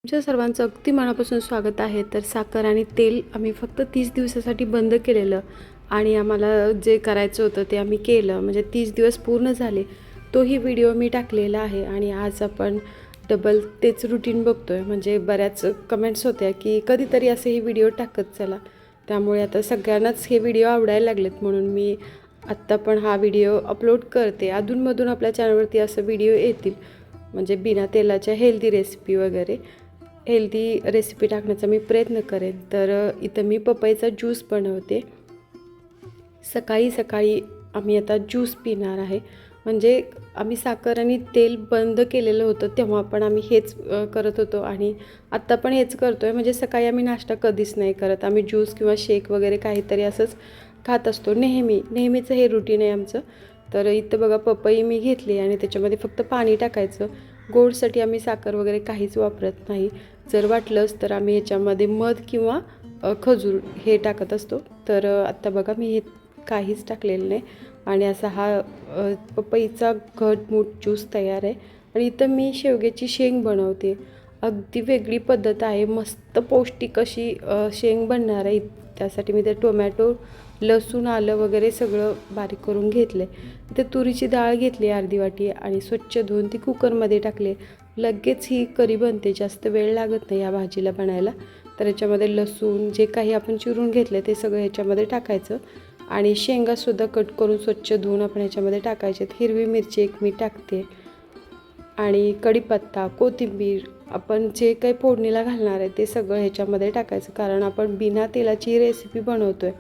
तुमच्या सर्वांचं अगदी मनापासून स्वागत आहे। तर साखर आणि तेल आम्ही फक्त 30 दिवसासाठी बंद केलेलं आणि आम्हाला जे करायचं होतं ते आम्ही केलं, म्हणजे 30 दिवस पूर्ण झाले। तोही व्हिडिओ मी टाकलेला आहे आणि आज आपण डबल तेच रुटीन बघतोय। म्हणजे बऱ्याच कमेंट्स होत्या की कधीतरी असे ही व्हिडिओ टाकत चला, त्यामुळे आता सगळ्यांनाच हे व्हिडिओ आवडायला लागलेत, म्हणून मी आत्ता पण हा व्हिडिओ अपलोड करते। अधूनमधून आपल्या चॅनलवरती असं व्हिडिओ येतील, म्हणजे बिना तेलाच्या हेल्दी रेसिपी वगैरे हेल्दी रेसिपी टाकण्याचा मी प्रयत्न करेन। तर इथं मी पपईचा ज्यूस बनवते। सकाळी सकाळी आम्ही आता ज्यूस पिणार आहे। म्हणजे आम्ही साखर आणि तेल बंद केलेलं होतं तेव्हा पण आम्ही हेच करत होतो आणि आत्ता पण हेच करतोय। म्हणजे सकाळी आम्ही नाश्ता कधीच नाही करत, आम्ही ज्यूस किंवा शेक वगैरे काहीतरी असंच खात असतो नेहमीचं हे रुटीन आहे आमचं। तर इथं बघा पपई मी घेतली आणि त्याच्यामध्ये फक्त पाणी टाकायचं। गोडसाठी आम्ही साखर वगैरे काहीच वापरत नाही। जर वाटलंच तर आम्ही याच्यामध्ये मध किंवा खजूर हे टाकत असतो। तर आत्ता बघा मी हे काहीच टाकलेलं नाही आणि असा हा पपईचा घटमूट ज्यूस तयार आहे। आणि इथं मी शेवग्याची शेंग बनवते। अगदी वेगळी पद्धत आहे, मस्त पौष्टिक अशी शेंग बनणार आहे। त्यासाठी मी ते टोमॅटो, लसूण, आलं वगैरे सगळं बारीक करून घेतलं आहे। ते तुरीची डाळ घेतली अर्धी वाटी आणि स्वच्छ धुवून ती कुकरमध्ये टाकले। लगेच ही करी बनते, जास्त वेळ लागत नाही या भाजीला बनायला। तर याच्यामध्ये लसूण जे काही आपण चिरून घेतले ते सगळं ह्याच्यामध्ये टाकायचं आणि शेंगासुद्धा कट करून स्वच्छ धुवून आपण ह्याच्यामध्ये टाकायचे। हिरवी मिरची एक मी टाकते आणि कढीपत्ता, कोथिंबीर, आपण जे काही फोडणीला घालणार आहे ते सगळं ह्याच्यामध्ये टाकायचं, कारण आपण बिना तेलाची रेसिपी बनवतोय।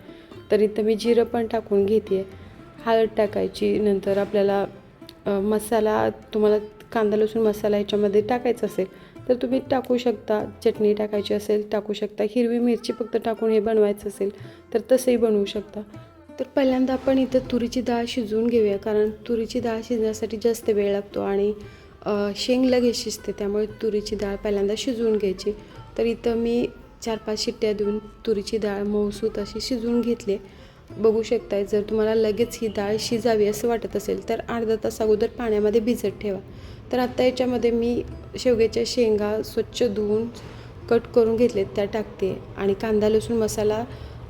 तर इथं मी जिरं पण टाकून घेते, हळद टाकायची। नंतर आपल्याला मसाला, तुम्हाला कांदा लसूण मसाला ह्याच्यामध्ये टाकायचा असेल तर तुम्ही टाकू शकता, चटणी टाकायची असेल टाकू शकता, हिरवी मिरची फक्त टाकून हे बनवायचं असेल तर तसंही बनवू शकता। तर पहिल्यांदा आपण इथं तुरीची डाळ शिजवून घेऊया, कारण तुरीची डाळ शिजण्यासाठी जास्त वेळ लागतो आणि शेंग लगेच शिजते, त्यामुळे तुरीची डाळ पहिल्यांदा शिजवून घ्यायची। तर इथं मी 4-5 शिट्ट्या देऊन तुरीची डाळ मऊसूत अशी शिजवून घेतली। बघू शकताय, जर तुम्हाला लगेच ही डाळ शिजावी असं वाटत असेल तर अर्धा तास अगोदर पाण्यामध्ये भिजत ठेवा। तर आता याच्यामध्ये मी शेवग्याच्या शेंगा स्वच्छ धुवून कट करून घेतलेत त्या टाकते आणि कांदा लसूण मसाला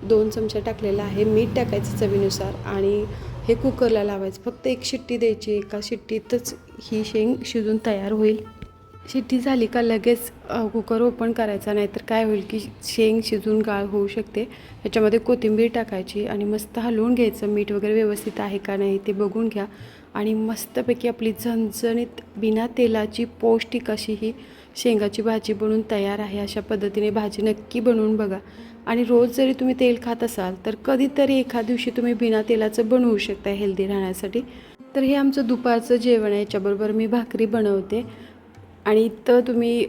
2 चमचे टाकलेला आहे। मीठ टाकायचं चवीनुसार आणि हे कुकरला लावायचं, फक्त एक शिट्टी द्यायची। एका शिट्टीतच ही शेंग शिजून तयार होईल। शिट्टी झाली का लगेच कुकर ओपन करायचा, नाहीतर काय होईल की शेंग शिजून गाळ होऊ शकते। ह्याच्यामध्ये कोथिंबीर टाकायची आणि मस्त हलवून घ्यायचं। मीठ वगैरे व्यवस्थित आहे का नाही ते बघून घ्या आणि मस्तपैकी आपली झणझणीत बिना तेलाची पौष्टिक अशी ही शेंगाची भाजी बनवून तयार आहे। अशा पद्धतीने भाजी नक्की बनवून बघा आणि रोज जरी तुम्ही तेल खात असाल तर कधीतरी एखाद दिवशी तुम्ही बिना तेलाचं बनवू शकता हेल्दी राहण्यासाठी। तर हे आमचं दुपारचं जेवण आहे। याच्याबरोबर मी भाकरी बनवते आणि इथं तुम्ही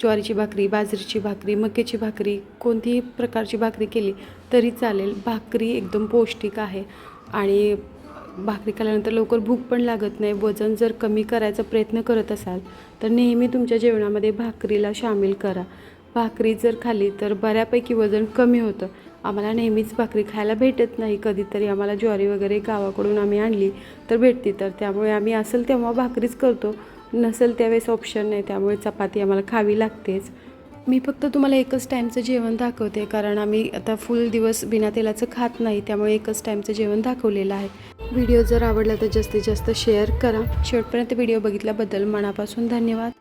ज्वारीची भाकरी, बाजरीची भाकरी, मक्याची भाकरी, कोणतीही प्रकारची भाकरी केली तरी चालेल। भाकरी एकदम पौष्टिक आहे आणि भाकरी खाल्ल्यानंतर लवकर भूक पण लागत नाही। वजन जर कमी करायचा प्रयत्न करत असाल तर नेहमी तुमच्या जेवणामध्ये भाकरीला सामील करा। भाकरी जर खाल्ली तर बऱ्यापैकी वजन कमी होतं। आम्हाला नेहमीच भाकरी खायला भेटत नाही, कधीतरी आम्हाला ज्वारी वगैरे गावाकडून आम्ही आणली तर भेटते, तर त्यामुळे आम्ही असेल तेव्हा भाकरीच करतो, नसेल त्यावेळेस ऑप्शन नाही, त्यामुळे चपाती आम्हाला खावी लागतेच। मी फक्त तुम्हाला एकच टाईमचं जेवण दाखवते, कारण आम्ही आता फुल दिवस बिना तेलाचं खात नाही, त्यामुळे एकच टाईमचं जेवण दाखवलेलं आहे। व्हिडिओ जर आवडला तर जास्तीत जास्त शेअर करा। शेवटपर्यंत व्हिडिओ बघितल्याबद्दल मनापासून धन्यवाद।